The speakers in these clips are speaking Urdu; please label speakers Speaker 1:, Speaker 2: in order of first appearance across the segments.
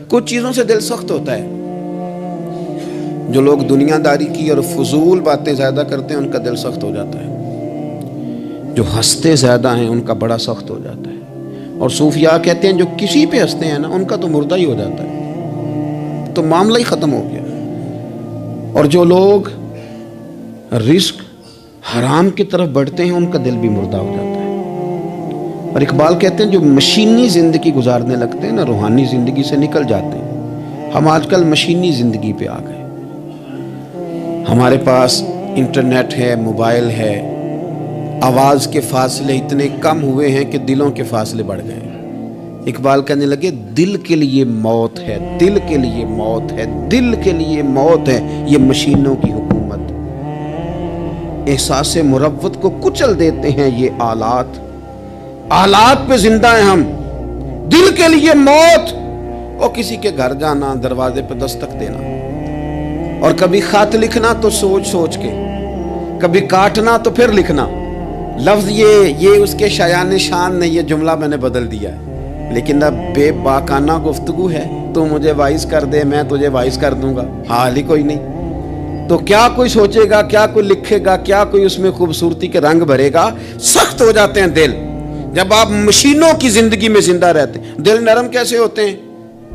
Speaker 1: کچھ چیزوں سے دل سخت ہوتا ہے. جو لوگ دنیا داری کی اور فضول باتیں زیادہ کرتے ہیں ان کا دل سخت ہو جاتا ہے. جو ہنستے زیادہ ہیں ان کا بڑا سخت ہو جاتا ہے. اور صوفیاء کہتے ہیں جو کسی پہ ہنستے ہیں نا ان کا تو مردہ ہی ہو جاتا ہے, تو معاملہ ہی ختم ہو گیا. اور جو لوگ رزق حرام کی طرف بڑھتے ہیں ان کا دل بھی مردہ ہو جاتا ہے. اور اقبال کہتے ہیں جو مشینی زندگی گزارنے لگتے ہیں نا روحانی زندگی سے نکل جاتے ہیں. ہم آج کل مشینی زندگی پہ آ گئے. ہمارے پاس انٹرنیٹ ہے, موبائل ہے, آواز کے فاصلے اتنے کم ہوئے ہیں کہ دلوں کے فاصلے بڑھ گئے. اقبال کہنے لگے دل کے لیے موت ہے, دل کے لیے موت ہے, دل کے لیے موت ہے یہ مشینوں کی حکومت. احساس مروت کو کچل دیتے ہیں یہ آلات, آلات پہ زندہ ہیں ہم. دل کے لیے موت, اور کسی کے گھر جانا, دروازے پہ دستک دینا, اور کبھی خط لکھنا تو سوچ سوچ کے, کبھی کاٹنا تو پھر لکھنا. لفظ یہ اس کے شایان شان نے یہ جملہ میں نے بدل دیا ہے, لیکن اب بے باکانہ گفتگو ہے. تو مجھے وائس کر دے, میں تجھے وائس کر دوں گا, حال ہی کوئی نہیں. تو کیا کوئی سوچے گا, کیا کوئی لکھے گا, کیا کوئی اس میں خوبصورتی کے رنگ بھرے گا. سخت ہو جاتے ہیں دل جب آپ مشینوں کی زندگی میں زندہ رہتے ہیں. دل نرم کیسے ہوتے ہیں؟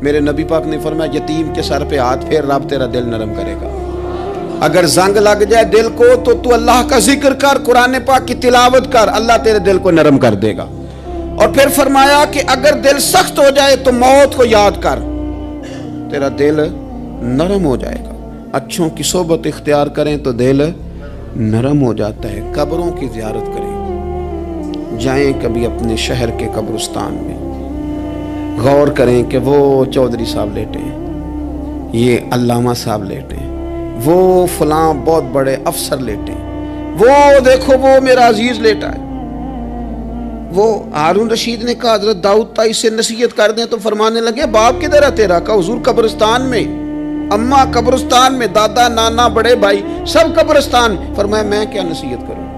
Speaker 1: میرے نبی پاک نے فرمایا یتیم کے سر پہ ہاتھ پھیر, رب تیرا دل نرم کرے گا. اگر زنگ لگ جائے دل کو تو اللہ کا ذکر کر, قرآن پاک کی تلاوت کر, اللہ تیرے دل کو نرم کر دے گا. اور پھر فرمایا کہ اگر دل سخت ہو جائے تو موت کو یاد کر, تیرا دل نرم ہو جائے گا. اچھوں کی صحبت اختیار کریں تو دل نرم ہو جاتا ہے. قبروں کی زیارت کریں, جائیں کبھی اپنے شہر کے قبرستان میں, غور کریں کہ وہ چودھری صاحب لیٹے ہیں, یہ علامہ صاحب لیٹے ہیں, وہ فلاں بہت بڑے افسر لیٹے ہیں, وہ دیکھو وہ میرا عزیز لیٹا ہے. وہ ہارون رشید نے کہا حضرت داؤد تائی سے نصیحت کر دیں, تو فرمانے لگے باپ کدھر ہے تیرا؟ کہا حضور قبرستان میں, اماں قبرستان میں, دادا نانا بڑے بھائی سب قبرستان. فرمایا میں کیا نصیحت کروں؟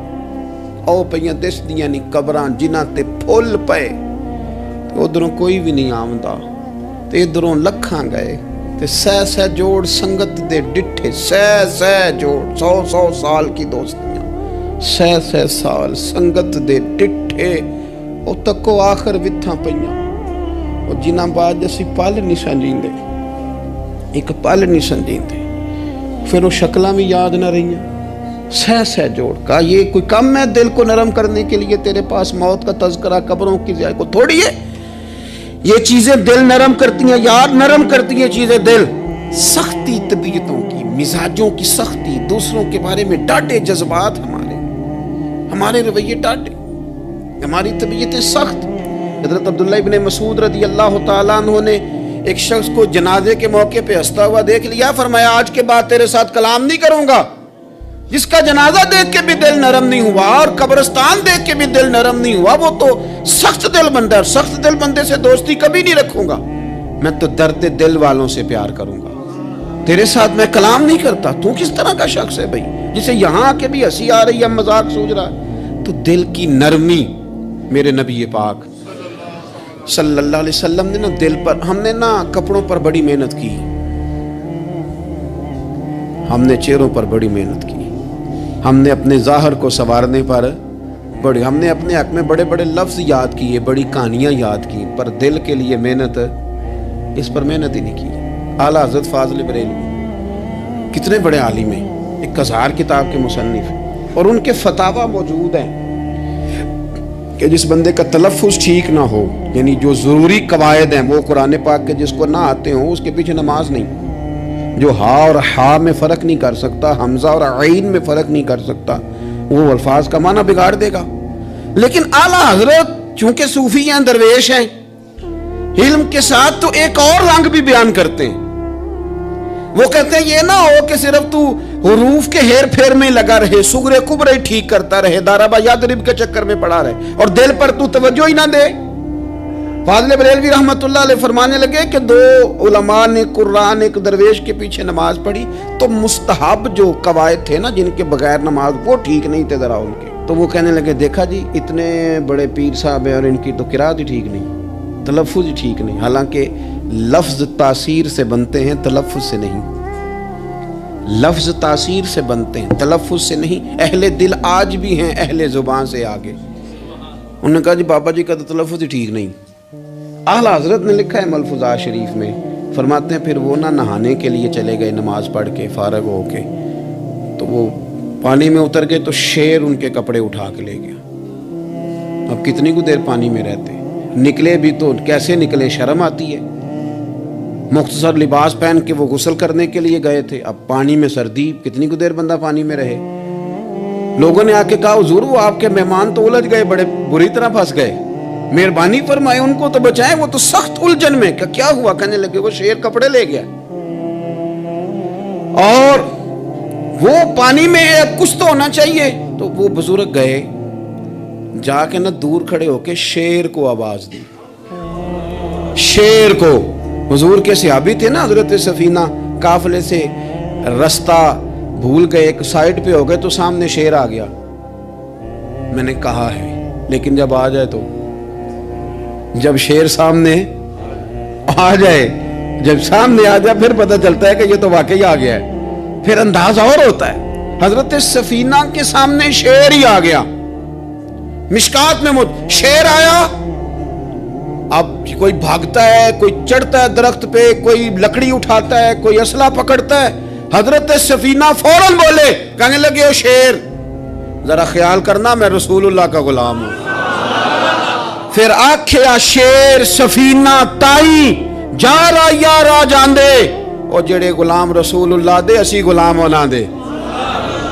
Speaker 1: او پئیاں دس دیاں نہیں قبراں جنہاں تے پھول پئے, ادھروں کوئی بھی نہیں آمدا, تے ادھروں لکھاں گئے, تے سہ جوڑ سنگت دے ڈٹھے, سہ جوڑ 100 سال کی دوستیاں, سہ سال سنگت دے ڈٹھے, او تکو آخر وتھاں پئیاں, او جنہاں بعد اسی پل نہیں سمجھیندے, ایک پل نہیں سمجھیندے, پھر وہ شکلاں بھی یاد نہ رہیاں. سہ جوڑ. کہا یہ کوئی کم ہے دل کو نرم کرنے کے لیے؟ تیرے پاس موت کا تذکرہ, قبروں کی زیارت کو تھوڑی ہے. یہ چیزیں دل نرم کرتی ہیں یار, نرم کرتی ہیں چیزیں دل. سختی طبیعتوں کی, مزاجوں کی سختی, دوسروں کے بارے میں ڈاٹے جذبات, ہمارے رویے ڈاٹے, ہماری طبیعتیں سخت. حضرت عبداللہ ابن مسعود رضی اللہ تعالیٰ عنہ نے ایک شخص کو جنازے کے موقع پہ ہنستا ہوا دیکھ لیا, فرمایا آج کے بعد تیرے ساتھ کلام نہیں کروں گا. جس کا جنازہ دیکھ کے بھی دل نرم نہیں ہوا اور قبرستان دیکھ کے بھی دل نرم نہیں ہوا, وہ تو سخت دل بندہ ہے. سخت دل بندے سے دوستی کبھی نہیں رکھوں گا. میں تو درد دل والوں سے پیار کروں گا, تیرے ساتھ میں کلام نہیں کرتا. تو کس طرح کا شخص ہے بھائی جسے یہاں آ کے بھی ہنسی آ رہی ہے, مذاق سوچ رہا ہے؟ تو دل کی نرمی, میرے نبی پاک صلی اللہ علیہ وسلم نے نا دل پر, ہم نے نا کپڑوں پر بڑی محنت کی, ہم نے چہروں پر بڑی محنت کی, ہم نے اپنے ظاہر کو سنوارنے پر بڑی, ہم نے اپنے حق میں بڑے بڑے لفظ یاد کیے, بڑی کہانیاں یاد کی, پر دل کے لیے محنت, اس پر محنت ہی نہیں کی. اعلیٰ حضرت فاضل بریلوی کتنے بڑے عالم ہیں, 1000 کتاب کے مصنف, اور ان کے فتاوی موجود ہیں کہ جس بندے کا تلفظ ٹھیک نہ ہو, یعنی جو ضروری قواعد ہیں وہ قرآن پاک کے جس کو نہ آتے ہوں اس کے پیچھے نماز نہیں. جو ہا اور ہا میں فرق نہیں کر سکتا, حمزہ اور عین میں فرق نہیں کر سکتا, وہ الفاظ کا معنی بگاڑ دے گا. لیکن اعلیٰ حضرت چونکہ صوفی ہیں, درویش ہیں, علم کے ساتھ تو ایک اور رنگ بھی بیان کرتے ہیں. وہ کہتے ہیں یہ نہ ہو کہ صرف تو حروف کے ہیر پھیر میں لگا رہے, صغرے کبرے ٹھیک کرتا رہے, دارابا یادرب کے چکر میں پڑا رہے, اور دل پر تو توجہ ہی نہ دے. فاضل بریلوی رحمت اللہ علیہ فرمانے لگے کہ 2 علماء نے قرآن ایک درویش کے پیچھے نماز پڑھی, تو مستحب جو قواعد تھے نا جن کے بغیر نماز, وہ ٹھیک نہیں تھے ذرا ان کے. تو وہ کہنے لگے دیکھا جی اتنے بڑے پیر صاحب ہیں اور ان کی تو قرات ہی ٹھیک نہیں, تلفظ ہی ٹھیک نہیں. حالانکہ لفظ تاثیر سے بنتے ہیں تلفظ سے نہیں. لفظ تاثیر سے بنتے ہیں تلفظ سے نہیں. اہل دل آج بھی ہیں اہل زبان سے آگے. انہوں نے کہا جی بابا جی کا تو تلفظ ہی ٹھیک نہیں. اعلیٰ حضرت نے لکھا ہے ملفوظات شریف میں، فرماتے ہیں پھر وہ نہ نہانے کے لیے چلے گئے نماز پڑھ کے فارغ ہو کے، تو وہ پانی میں اتر گئے تو شیر ان کے کپڑے اٹھا کے لے گیا. اب کتنی کو دیر پانی میں رہتے، نکلے بھی تو کیسے نکلے، شرم آتی ہے. مختصر لباس پہن کے وہ غسل کرنے کے لیے گئے تھے، اب پانی میں سردی، کتنی کو دیر بندہ پانی میں رہے. لوگوں نے آ کے کہا حضور وہ آپ کے مہمان تو الجھ گئے، بڑے بری طرح پھنس گئے، مہربانی فرمائے ان کو تو بچائیں، وہ تو سخت الجھن میں. کیا ہوا؟ کہنے لگے وہ شیر کپڑے لے گیا اور وہ پانی میں ہے، اب کچھ تو ہونا چاہیے. تو وہ بزرگ گئے، جا کے نہ دور کھڑے ہو کے شیر کو آواز دی. شیر کو، حضور کے صحابی تھے نا حضرت سفینہ، قافلے سے رستہ بھول گئے، ایک سائیڈ پہ ہو گئے تو سامنے شیر آ گیا. میں نے کہا ہے لیکن جب آ جائے تو، جب شیر سامنے آ جائے، جب سامنے آ جائے پھر پتہ چلتا ہے کہ یہ تو واقعی آ گیا ہے، پھر انداز اور ہوتا ہے. حضرت سفینہ کے سامنے شیر ہی آ گیا. مشکات میں شیر آیا. اب کوئی بھاگتا ہے، کوئی چڑھتا ہے درخت پہ، کوئی لکڑی اٹھاتا ہے، کوئی اسلحہ پکڑتا ہے. حضرت سفینہ فوراً بولے، کہنے لگے او شیر ذرا خیال کرنا میں رسول اللہ کا غلام ہوں. پھر آکھیا شیر سفینہ تائی جا را یا را جاندے، او جڑے غلام رسول اللہ دے اسی غلام ہونا دے.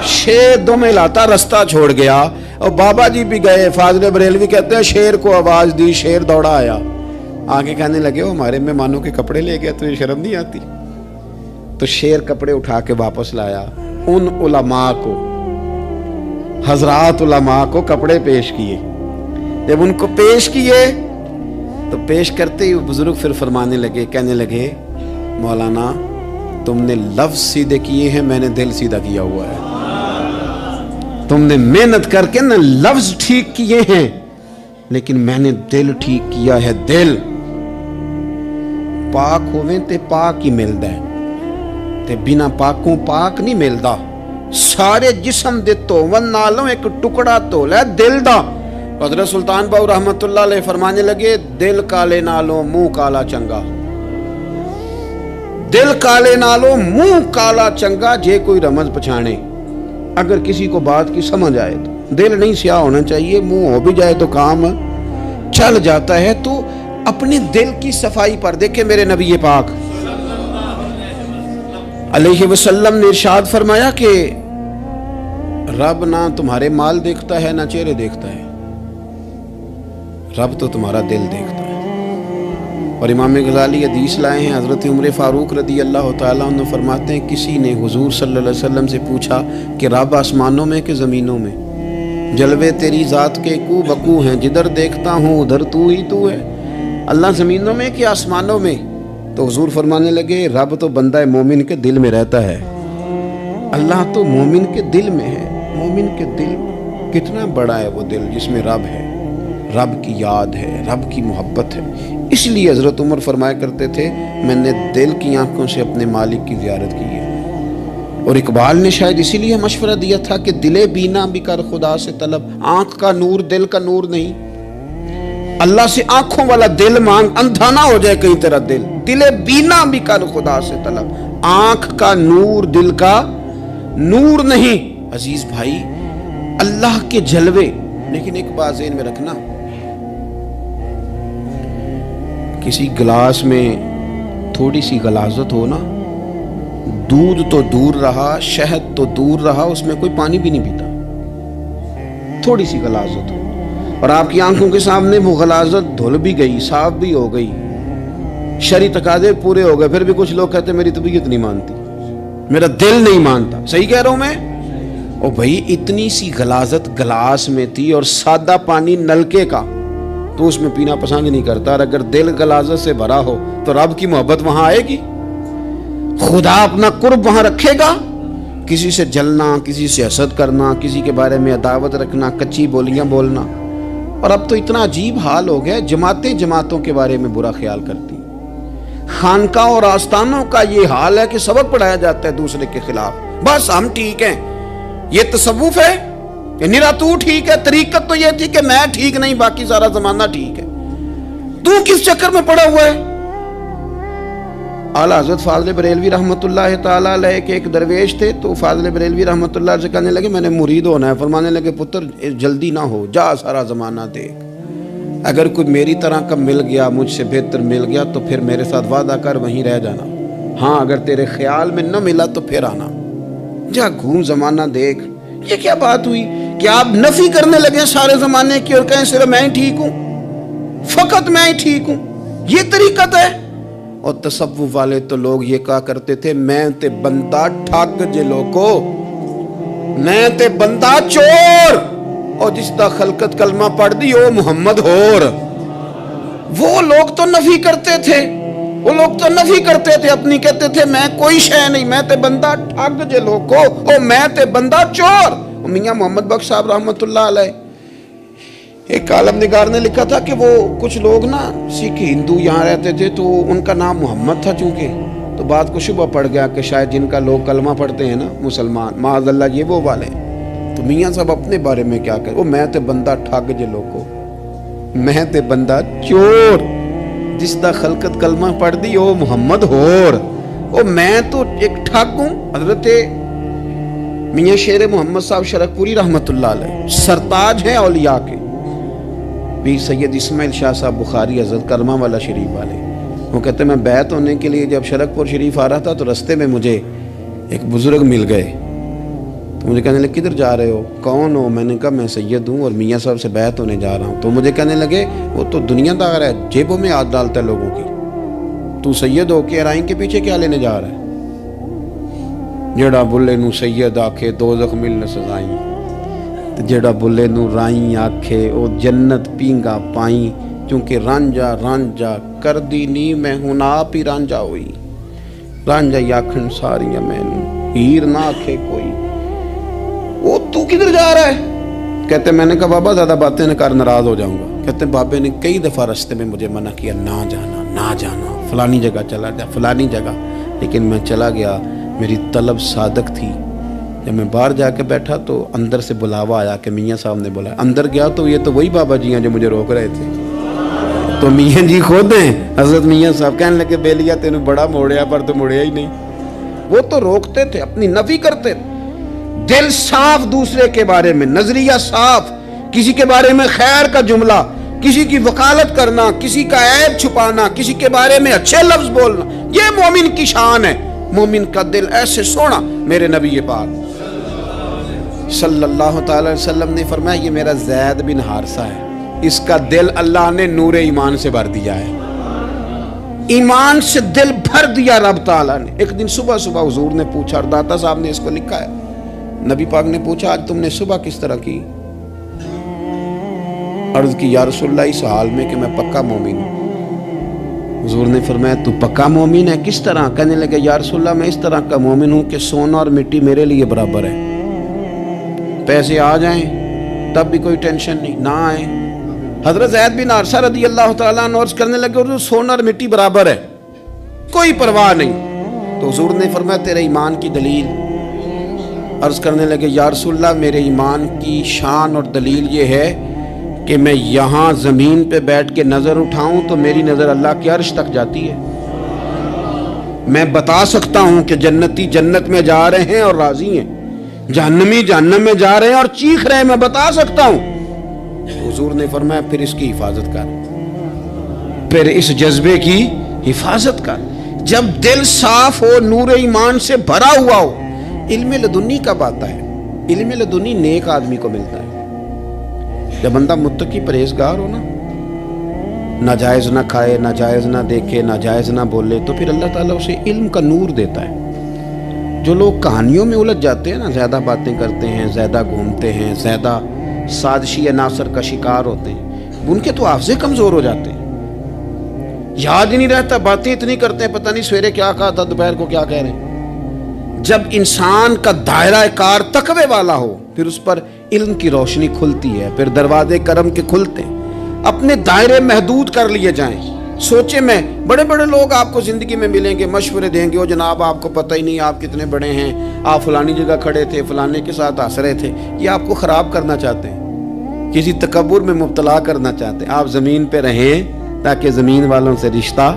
Speaker 1: شیر دمیں لاتا رستہ چھوڑ گیا. اور بابا جی بھی گئے، فاضل بریلوی کہتے ہیں شیر کو آواز دی، شیر دوڑا آیا. آگے کہنے لگے وہ ہمارے مہمانوں کے کپڑے لے گیا، تجھے شرم نہیں آتی؟ تو شیر کپڑے اٹھا کے واپس لایا. ان علماء کو، حضرات علماء کو کپڑے پیش کیے. جب ان کو پیش کیے تو پیش کرتے ہی بزرگ پھر فرمانے لگے، کہنے لگے مولانا تم نے لفظ سیدھے کیے ہیں، میں نے دل سیدھا کیا ہوا ہے. تم نے محنت کر کے نہ لفظ ٹھیک کیے ہیں لیکن میں نے دل ٹھیک کیا ہے. دل پاک ہوئے تے پاک ہی ملدا ہے تے بنا پاکوں پاک نہیں ملدا. سارے جسم دے توون نالوں ایک ٹکڑا تول ہے دل دا. حضرت سلطان باؤ رحمت اللہ علیہ فرمانے لگے دل کالے نالوں منہ کالا چنگا. دل کالے نالوں منہ کالا چنگا، جے کوئی رمز پچھانے. اگر کسی کو بات کی سمجھ آئے تو دل نہیں سیاہ ہونا چاہیے، منہ ہو بھی جائے تو کام چل جاتا ہے. تو اپنے دل کی صفائی پر دیکھیں میرے نبی پاک علیہ وسلم نے ارشاد فرمایا کہ رب نہ تمہارے مال دیکھتا ہے نہ چہرے دیکھتا ہے، رب تو تمہارا دل دیکھتا ہے. اور امام غزالی حدیث لائے ہیں، حضرت عمر فاروق رضی اللہ تعالیٰ عنہ فرماتے ہیں کسی نے حضور صلی اللہ علیہ وسلم سے پوچھا کہ رب آسمانوں میں کہ زمینوں میں؟ جلوے تیری ذات کے کو بکو ہیں، جدھر دیکھتا ہوں ادھر تو ہی تو ہے. اللہ زمینوں میں کہ آسمانوں میں؟ تو حضور فرمانے لگے رب تو بندہ مومن کے دل میں رہتا ہے، اللہ تو مومن کے دل میں ہے. مومن کے دل کتنا بڑا ہے وہ دل جس میں رب ہے، رب کی یاد ہے، رب کی محبت ہے. اس لیے حضرت عمر فرمایا کرتے تھے میں نے دل کی آنکھوں سے اپنے مالک کی زیارت کی ہے. اور اقبال نے شاید اسی لیے مشورہ دیا تھا کہ دل بینا بھی کر خدا سے طلب. آنکھ کا نور دل کا نور نہیں، اللہ سے آنکھوں والا دل مانگ، اندھا نہ ہو جائے کہیں تیرا دل. دل بینا بھی کر خدا سے طلب، آنکھ کا نور دل کا نور نہیں. عزیز بھائی اللہ کے جلوے. لیکن ایک بات ذہن میں رکھنا، کسی گلاس میں تھوڑی سی غلاظت ہو نا، دودھ تو دور رہا، شہد تو دور رہا، اس میں کوئی پانی بھی نہیں پیتا. تھوڑی سی غلاظت ہو اور آپ کی آنکھوں کے سامنے وہ غلاظت دھل بھی گئی، صاف بھی ہو گئی، شرعی تقاضے پورے ہو گئے، پھر بھی کچھ لوگ کہتے ہیں میری طبیعت نہیں مانتی، میرا دل نہیں مانتا. صحیح کہہ رہا ہوں میں؟ او بھائی اتنی سی غلاظت گلاس میں تھی اور سادہ پانی نلکے کا، تو اس میں پینا پسند نہیں کرتا. اور اگر دل غلاظت سے بھرا ہو تو رب کی محبت وہاں آئے گی، خدا اپنا قرب وہاں رکھے گا. کسی سے جلنا، کسی سے حسد کرنا، کسی کے بارے میں عداوت رکھنا، کچی بولیاں بولنا. اور اب تو اتنا عجیب حال ہو گیا، جماعتیں جماعتوں کے بارے میں برا خیال کرتی. خانقاہ اور آستانوں کا یہ حال ہے کہ سبق پڑھایا جاتا ہے دوسرے کے خلاف، بس ہم ٹھیک ہیں. یہ تصوف ہے کہ نرا تو ٹھیک ہے؟ طریقت تو یہ تھی کہ میں ٹھیک نہیں، باقی سارا زمانہ ٹھیک ہے. تو کس چکر میں پڑا ہوا ہے؟ اعلیٰ حضرت فاضل بریلوی رحمۃ اللہ تعالی علیہ کے ایک درویش تھے، تو فاضل بریلوی رحمۃ اللہ علیہ سے کہنے لگے میں نے مرید ہونا ہے. فرمانے لگے پتر جلدی نہ ہو، جا سارا زمانہ دیکھ، اگر کوئی میری طرح کا مل گیا، مجھ سے بہتر مل گیا تو پھر میرے ساتھ وعدہ کر وہیں رہ جانا. ہاں اگر تیرے خیال میں نہ ملا تو پھر آنا، جا گھوم زمانہ دیکھ. یہ کیا بات ہوئی کہ آپ نفی کرنے لگے سارے زمانے کی اور کہیں صرف میں ہی ٹھیک ہوں، فقط میں ہی ٹھیک ہوں؟ یہ طریقت ہے؟ اور تصوف والے تو لوگ یہ کہا کرتے تھے میں تے بندہ ٹھگ جے لوکو، میں تے بندہ چور، اور جس دا خلقت کلمہ پڑھ دی او محمد ہور. وہ لوگ تو نفی کرتے تھے، وہ لوگ تو نفی کرتے تھے اپنی، کہتے تھے میں کوئی شے نہیں، میں تے بندہ ٹھگ جے لوکو، او میں تے بندہ چور. میاں محمد بخش صاحب رحمۃ اللہ علیہ، ایک عالم نگار نے لکھا تھا کہ وہ کچھ لوگ نا سکھ ہندو یہاں رہتے تھے تو ان کا نام محمد تھا چونکہ، تو بات کو شبہ پڑ گیا کہ شاید جن کا لوگ کلمہ پڑھتے ہیں نا مسلمان، معاذ اللہ یہ وہ والے. تو میاں صاحب اپنے بارے میں کیا کہ وہ میں تے بندہ ٹھگ جے لوگو، میں تے بندہ چور، جس دا خلقت کلمہ پڑھ دی او محمد ہور. او میں تو ایک ٹھگ ہوں. حضرت میاں شیر محمد صاحب شرک پوری رحمۃ اللہ علیہ سرتاج ہیں اولیاء کے، پیر سید اسماعیل شاہ صاحب بخاری حضرت کرما والا شریف والے. وہ کہتے ہیں میں بیعت ہونے کے لیے جب شرک پور شریف آ رہا تھا تو رستے میں مجھے ایک بزرگ مل گئے، تو مجھے کہنے لگے کدھر جا رہے ہو؟ کون ہو؟ میں نے کہا میں سید ہوں اور میاں صاحب سے بیعت ہونے جا رہا ہوں. تو مجھے کہنے لگے وہ تو دنیا دار ہے، جیبوں میں ہاتھ ڈالتا ہے لوگوں کی، تو سید ہو کے رائن کے پیچھے کیا لینے جا رہا ہے؟ جڑا بلے نو سید آکھے دوزخ مل نہ سزائیں، جڑا بلے نو رائیں آکھے او جنت پینگا پائیں، چونکہ رانجا رانجا کر دی نی میں ہوں آپ ہی رانجا ہوئی، رانجا یاکھن ساریاں میں ہیر نہ آکھے کوئی. وہ تو کدھر جا رہا ہے؟ کہتے میں نے کہا بابا زیادہ باتیں نہ کر، ناراض ہو جاؤں گا. کہتے بابے نے کئی دفعہ رستے میں مجھے منع کیا، نہ جانا نہ جانا، فلانی جگہ چلا جا فلانی جگہ، لیکن میں چلا گیا. میری طلب صادق تھی. جب میں باہر جا کے بیٹھا تو اندر سے بلاوا آیا کہ میاں صاحب نے بولا. اندر گیا تو یہ تو وہی بابا جی ہیں جو مجھے روک رہے تھے. تو میاں جی خود ہیں حضرت میاں صاحب. کہنے لگے بیلیا تینوں بڑا موڑیا پر تو موڑیا ہی نہیں. وہ تو روکتے تھے، اپنی نفی کرتے تھے. دل صاف دوسرے کے بارے میں، نظریہ صاف، کسی کے بارے میں خیر کا جملہ، کسی کی وکالت کرنا، کسی کا عیب چھپانا، کسی کے بارے میں اچھے لفظ بولنا، یہ مومن کی شان ہے. مومن کا دل ایسے سونا. میرے نبی پاک صلی اللہ تعالی وسلم نے فرمایا یہ میرا زید بن حارثہ ہے، اس کا دل اللہ نے نور ایمان سے بھر دیا ہے. ایمان سے دل بھر دیا رب تعالیٰ نے. ایک دن صبح صبح حضور نے پوچھا، اور داتا صاحب نے اس کو لکھا ہے، نبی پاک نے پوچھا آج تم نے صبح کس طرح کی؟ عرض کی یا رسول اللہ اس حال میں کہ میں پکا مومن ہوں. حضور نے فرمایا تو پکا مومن ہے، کس طرح؟ کہنے لگے یا رسول اللہ میں اس طرح کا مومن ہوں کہ سونا اور مٹی میرے لیے برابر ہے، پیسے آ جائیں تب بھی کوئی ٹینشن نہیں، نہ آئیں. حضرت زید بن حارثہ رضی اللہ تعالیٰ عنہ عرض کرنے لگے حضور سونا اور مٹی برابر ہے، کوئی پرواہ نہیں. تو حضور نے فرمایا تیرے ایمان کی دلیل؟ عرض کرنے لگے یا رسول اللہ میرے ایمان کی شان اور دلیل یہ ہے کہ میں یہاں زمین پہ بیٹھ کے نظر اٹھاؤں تو میری نظر اللہ کے عرش تک جاتی ہے. میں بتا سکتا ہوں کہ جنتی جنت میں جا رہے ہیں اور راضی ہیں، جہنمی جہنم میں جا رہے ہیں اور چیخ رہے ہیں، میں بتا سکتا ہوں. حضور نے فرمایا پھر اس کی حفاظت کر، پھر اس جذبے کی حفاظت کر. جب دل صاف ہو، نور ایمان سے بھرا ہوا ہو، علم لدنی کب آتا ہے؟ علم لدنی نیک آدمی کو ملتا ہے جب بندہ متقی پرہیزگار ہو نا، ناجائز نہ کھائے، ناجائز نہ دیکھے، ناجائز نہ بولے، تو پھر اللہ تعالیٰ اسے علم کا نور دیتا ہے. جو لوگ کہانیوں میں الجھ جاتے ہیں نا، زیادہ باتیں کرتے ہیں، زیادہ گھومتے ہیں، زیادہ سازشی عناصر کا شکار ہوتے ہیں، ان کے تو حافظے کمزور ہو جاتے ہیں، یاد ہی نہیں رہتا، باتیں اتنی کرتے ہیں پتہ نہیں سویرے کیا کہا تھا، دوپہر کو کیا کہہ رہے ہیں. جب انسان کا دائرہ کار تقوی والا ہو پھر اس پر علم کی روشنی کھلتی ہے، پھر دروازے کرم کے کھلتے ہیں. اپنے دائرے محدود کر لیے جائیں، سوچے میں بڑے بڑے لوگ آپ کو زندگی میں ملیں گے، مشورے دیں گے، وہ جناب آپ کو پتہ ہی نہیں آپ کتنے بڑے ہیں، آپ فلانی جگہ کھڑے تھے، فلانے کے ساتھ ہنس رہے تھے. یہ آپ کو خراب کرنا چاہتے ہیں، کسی تکبر میں مبتلا کرنا چاہتے ہیں. آپ زمین پہ رہیں تاکہ زمین والوں سے رشتہ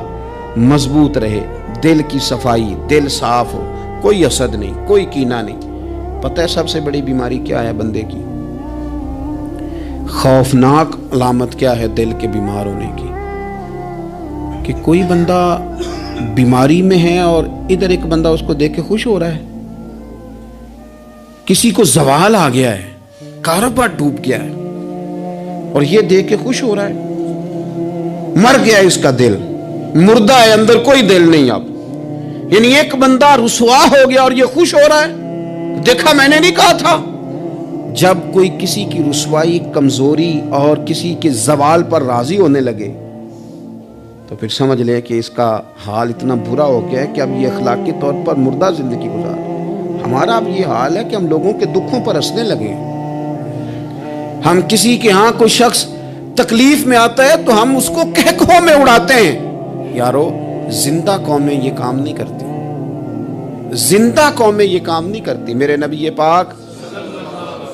Speaker 1: مضبوط رہے، دل کی صفائی، دل صاف ہو، کوئی حسد نہیں، کوئی کینہ نہیں. پتہ ہے سب سے بڑی بیماری کیا ہے بندے کی؟ خوفناک علامت کیا ہے دل کے بیمار ہونے کی؟ کہ کوئی بندہ بیماری میں ہے اور ادھر ایک بندہ اس کو دیکھ کے خوش ہو رہا ہے. کسی کو زوال آ گیا ہے، کاروبار ڈوب گیا ہے اور یہ دیکھ کے خوش ہو رہا ہے. مر گیا اس کا دل، مردہ ہے، اندر کوئی دل نہیں. اب یعنی ایک بندہ رسوا ہو گیا اور یہ خوش ہو رہا ہے، دیکھا میں نے نہیں کہا تھا. جب کوئی کسی کی رسوائی، کمزوری اور کسی کے زوال پر راضی ہونے لگے تو پھر سمجھ لے کہ اس کا حال اتنا برا ہو گیا ہے کہ اب یہ اخلاقی طور پر مردہ زندگی گزار. ہمارا اب یہ حال ہے کہ ہم لوگوں کے دکھوں پر ہنسنے لگے ہیں. ہم کسی کے ہاں کوئی شخص تکلیف میں آتا ہے تو ہم اس کو کہکہوں میں اڑاتے ہیں. یارو زندہ قومیں یہ کام نہیں کرتی، زندہ قومیں یہ کام نہیں کرتی. میرے نبی پاک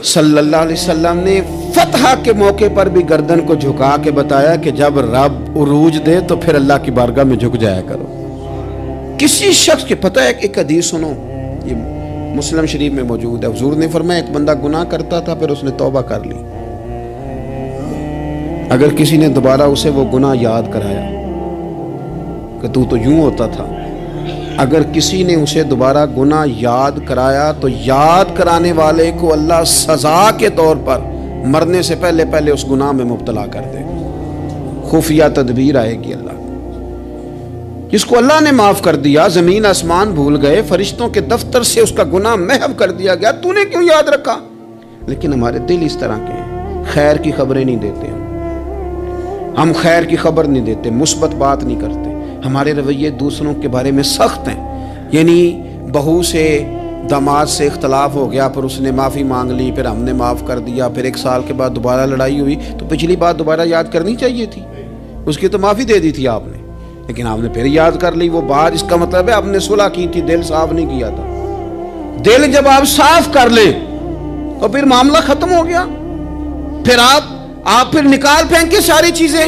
Speaker 1: صلی اللہ علیہ وسلم نے فتح کے موقع پر بھی گردن کو جھکا کے بتایا کہ جب رب عروج دے تو پھر اللہ کی بارگاہ میں جھک جایا کرو. کسی شخص کے پتہ ہے ایک حدیث سنو، یہ مسلم شریف میں موجود ہے. حضور نے فرمایا ایک بندہ گناہ کرتا تھا، پھر اس نے توبہ کر لی. اگر کسی نے دوبارہ اسے وہ گناہ یاد کرایا کہ تو یوں ہوتا تھا، اگر کسی نے اسے دوبارہ گناہ یاد کرایا تو یاد کرانے والے کو اللہ سزا کے طور پر مرنے سے پہلے پہلے اس گناہ میں مبتلا کر دے. خفیہ تدبیر آئے گی اللہ. جس کو اللہ نے معاف کر دیا، زمین آسمان بھول گئے، فرشتوں کے دفتر سے اس کا گناہ محو کر دیا گیا، تو نے کیوں یاد رکھا؟ لیکن ہمارے دل اس طرح کے ہیں، خیر کی خبریں نہیں دیتے. ہم خیر کی خبر نہیں دیتے، مثبت بات نہیں کرتے. ہمارے رویے دوسروں کے بارے میں سخت ہیں. یعنی بہو سے داماد سے اختلاف ہو گیا، پھر اس نے معافی مانگ لی، پھر ہم نے معاف کر دیا، پھر 1 سال کے بعد دوبارہ لڑائی ہوئی تو پچھلی بات دوبارہ یاد کرنی چاہیے تھی. اس کی تو معافی دے دی تھی آپ نے، لیکن آپ نے پھر یاد کر لی وہ بات. اس کا مطلب ہے آپ نے صلح کی تھی، دل صاف نہیں کیا تھا. دل جب آپ صاف کر لیں تو پھر معاملہ ختم ہو گیا. پھر آپ پھر نکال پھینکے ساری چیزیں.